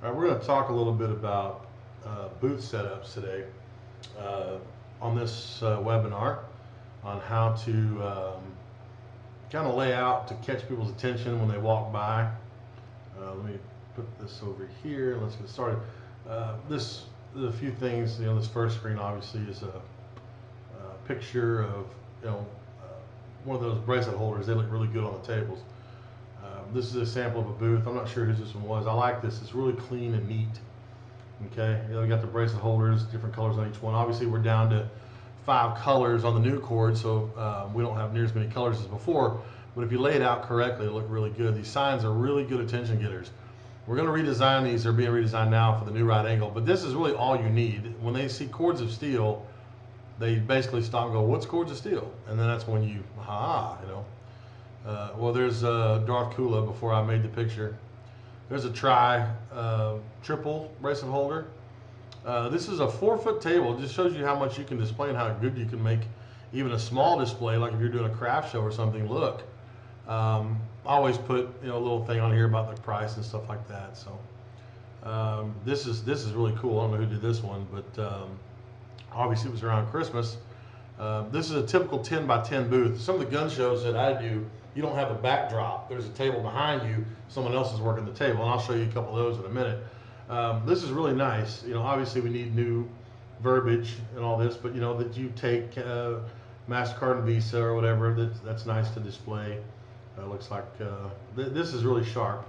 All right, we're going to talk a little bit about booth setups today uh, on this webinar on how to kind of lay out to catch people's attention when they walk by. Let me put this over here. Let's get started. There's a few things. This first screen obviously is a picture of one of those bracelet holders. They look really good on the tables. This is a sample of a booth. I'm not sure whose this one was. I like this. It's really clean and neat. Okay, we got the bracelet holders, different colors on each one. Obviously, we're down to 5 colors on the new cord, so we don't have near as many colors as before. But if you lay it out correctly, it'll look really good. These signs are really good attention getters. We're going to redesign these. They're being redesigned now for the new right angle. But this is really all you need. When they see cords of steel, they basically stop and go, "What's cords of steel?" And then that's when you, well, there's Darth Kula before I made the picture. There's a triple bracelet holder. This is a 4-foot table. It just shows you how much you can display and how good you can make even a small display, like if you're doing a craft show or something, look. I always put a little thing on here about the price and stuff like that. So this is really cool. I don't know who did this one, but obviously it was around Christmas. This is a typical 10 by 10 booth. Some of the gun shows that I do, you don't have a backdrop. There's a table behind you. Someone else is working the table, and I'll show you a couple of those in a minute. This is really nice. Obviously we need new verbiage and all this, but that you take MasterCard and Visa or whatever. That's nice to display. Looks like this is really sharp.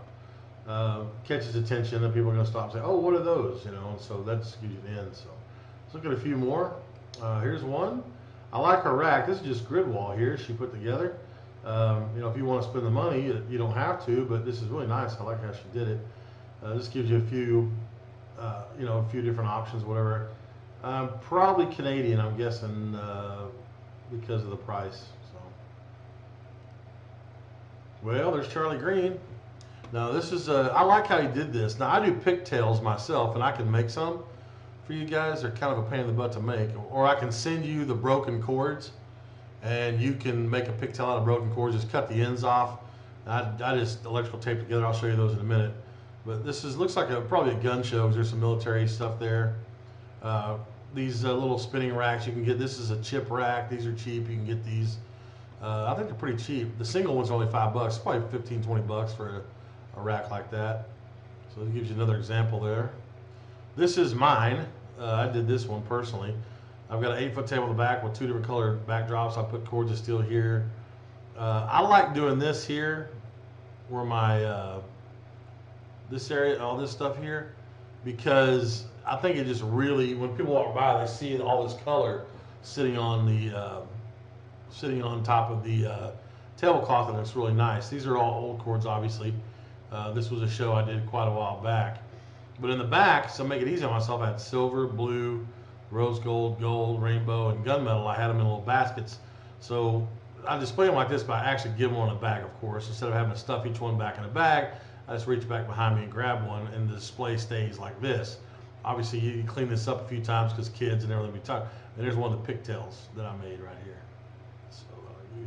Catches attention, and people are going to stop and say, "Oh, what are those?" And so that gives you the end. So let's look at a few more. Here's one. I like her rack. This is just grid wall here she put together. If you want to spend the money, you don't have to, but this is really nice. I like how she did it. This gives you a few, a few different options, whatever. Probably Canadian, I'm guessing, because of the price. So, well, there's Charlie Green. Now this is, I like how he did this. Now I do pigtails myself, and I can make some for you guys. They're kind of a pain in the butt to make, or I can send you the broken cords. And you can make a pigtail out of broken cords, just cut the ends off. I just electrical tape together. I'll show you those in a minute. But this looks like probably a gun show. There's some military stuff there. These little spinning racks you can get. This is a chip rack. These are cheap. You can get these. I think they're pretty cheap. The single one's only $5. It's probably 15, 20 bucks for a rack like that. So it gives you another example there. This is mine. I did this one personally. I've got an 8-foot table in the back with 2 different colored backdrops. I put cords of steel here. I like doing this here, where my this area, all this stuff here, because I think it just really, when people walk by, they see all this color sitting on top of the tablecloth, and it's really nice. These are all old cords, obviously. This was a show I did quite a while back. But in the back, so to make it easy on myself, I had silver, blue, rose gold, gold, rainbow, and gunmetal. I had them in little baskets. So I display them like this, but I actually give them on a bag, of course. Instead of having to stuff each one back in a bag, I just reach back behind me and grab one, and the display stays like this. Obviously, you can clean this up a few times because kids and everything be talking. And there's one of the pigtails that I made right here. So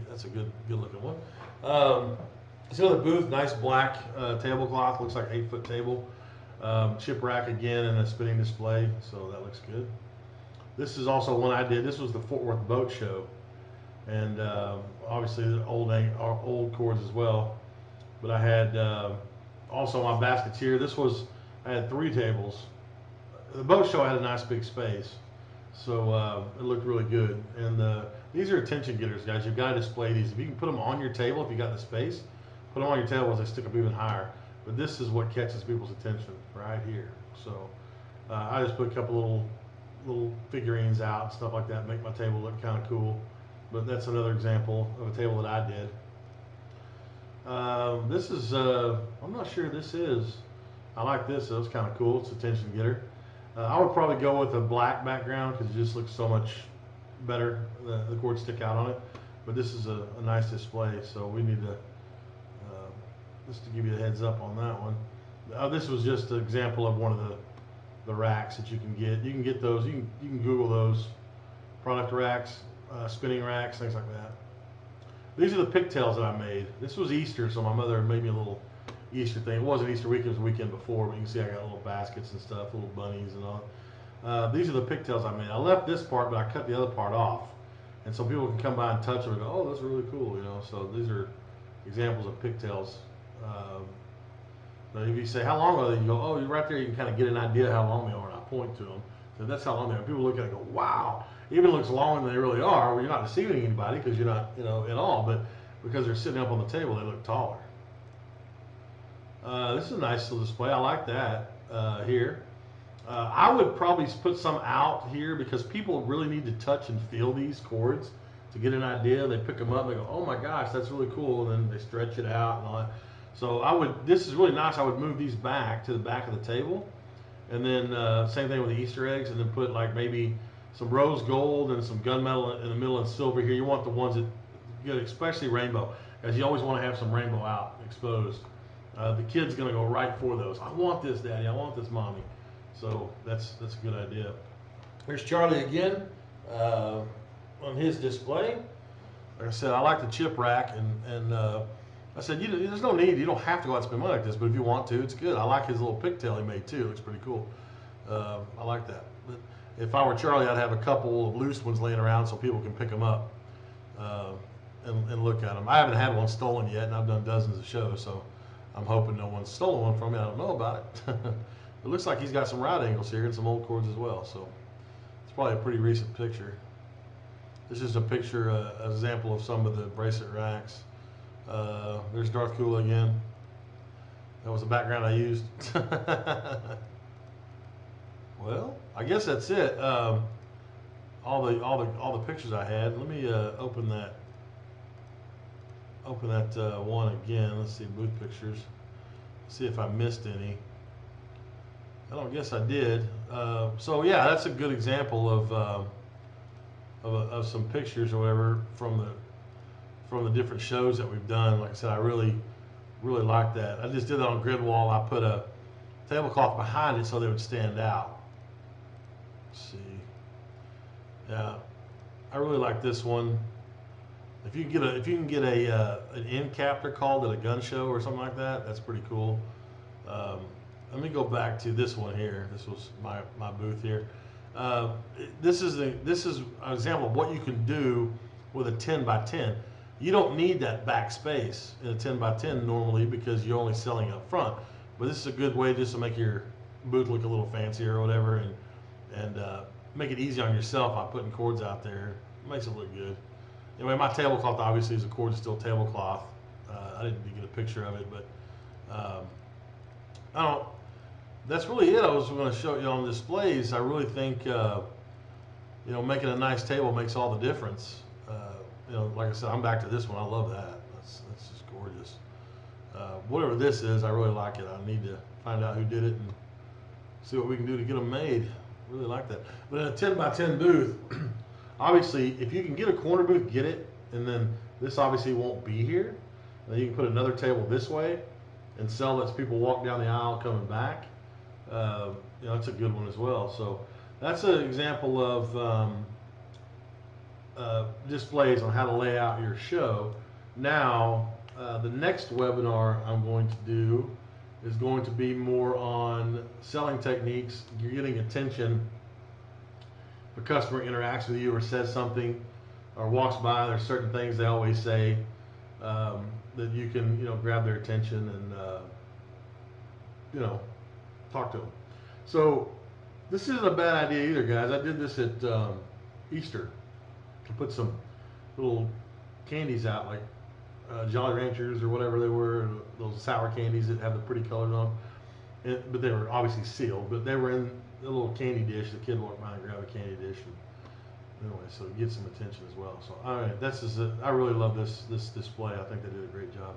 that's a good looking one. See another booth, nice black tablecloth. Looks like an 8-foot table. Chip rack again and a spinning display, so that looks good. This is also one I did. This was the Fort Worth Boat Show, and obviously the old cords as well. But I had also my baskets here. I had 3 tables. The boat show had a nice big space, so it looked really good. And these are attention getters, guys. You've got to display these. If you can put them on your table, if you got the space, put them on your table as they stick up even higher. But this is what catches people's attention right here. So I just put a couple little figurines out, stuff like that, make my table look kind of cool. But that's another example of a table that I did. This is, I'm not sure this is, I like this, it's kind of cool, it's a attention getter. I would probably go with a black background because it just looks so much better, the cords stick out on it. But this is a nice display, so we need to, just to give you a heads up on that one. This was just an example of one of the racks that you can get. You can get those. You can Google those product racks, spinning racks, things like that. These are the pigtails that I made. This was Easter, so my mother made me a little Easter thing. It wasn't Easter weekend, it was the weekend before, but you can see I got little baskets and stuff, little bunnies and all. These are the pigtails I made. I left this part, but I cut the other part off. And so people can come by and touch them and go, oh, that's really cool, you know. So these are examples of pigtails. But if you say, how long are they? You go, oh, you're right there. You can kind of get an idea how long they are, and I point to them. So that's how long they are. People look at it and go, wow. It even looks longer than they really are. Well, you're not deceiving anybody because you're not, you know, at all. But because they're sitting up on the table, they look taller. This is a nice little display. I like that here. I would probably put some out here because people really need to touch and feel these cords to get an idea. They pick them up and they go, oh my gosh, that's really cool. And then they stretch it out and all that. So I would, this is really nice. I would move these back to the back of the table. And then same thing with the Easter eggs, and then put like maybe some rose gold and some gunmetal in the middle and silver here. You want the ones that get, especially rainbow, because you always want to have some rainbow out exposed. The kid's going to go right for those. I want this, Daddy. I want this, Mommy. So that's a good idea. Here's Charlie again on his display. Like I said, I like the chip rack, and I said, there's no need. You don't have to go out and spend money like this, but if you want to, it's good. I like his little pigtail he made too. It looks pretty cool. I like that. But if I were Charlie, I'd have a couple of loose ones laying around so people can pick them up and look at them. I haven't had one stolen yet, and I've done dozens of shows, so I'm hoping no one's stolen one from me. I don't know about it. It looks like he's got some right angles here and some old cords as well, so it's probably a pretty recent picture. This is a picture, an example of some of the bracelet racks. There's Darth Kula again. That was the background I used. Well, I guess that's it. All the pictures I had. Let me open that one again. Let's see, booth pictures. See if I missed any. I don't guess I did. So yeah, that's a good example of some pictures or whatever from the different shows that we've done. Like I said, I really like that. I just did that on Gridwall. I put a tablecloth behind it so they would stand out. Let's see. Yeah, I really like this one. If you can get an end cap, they're called, at a gun show or something like that, that's pretty cool. Let me go back to this one here. This was my booth here. This is an example of what you can do with a 10 by 10. You don't need that back space in a 10 by 10 normally because you're only selling up front. But this is a good way just to make your booth look a little fancier or whatever, and make it easy on yourself by putting cords out there. It makes it look good. Anyway, my tablecloth obviously is a cord steel tablecloth. I didn't get a picture of it, but I don't. That's really it. I was going to show you on displays. I really think making a nice table makes all the difference. Like I said, I'm back to this one. I love that. That's just gorgeous. Whatever this is, I really like it. I need to find out who did it and see what we can do to get them made. Really like that. But in a 10 by 10 booth, obviously, if you can get a corner booth, get it. And then this obviously won't be here. Then you can put another table this way and sell as people walk down the aisle coming back. It's a good one as well. So that's an example of displays on how to lay out your show. Now, the next webinar I'm going to do is going to be more on selling techniques. You're getting attention. If a customer interacts with you or says something or walks by, there's certain things they always say that you can, grab their attention and, talk to them. So this isn't a bad idea either, guys. I did this at Easter. I put some little candies out, like Jolly Ranchers or whatever they were, those sour candies that have the pretty colors on them. But they were obviously sealed, but they were in a little candy dish. The kid walked by and grabbed a candy dish. And anyway, so get some attention as well. So all right, I really love this display. I think they did a great job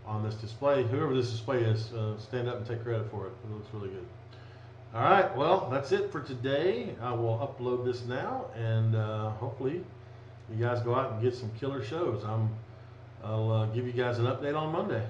on this display. Whoever this display is, stand up and take credit for it. It looks really good. All right, well, that's it for today. I will upload this now, and hopefully you guys go out and get some killer shows. I'll give you guys an update on Monday.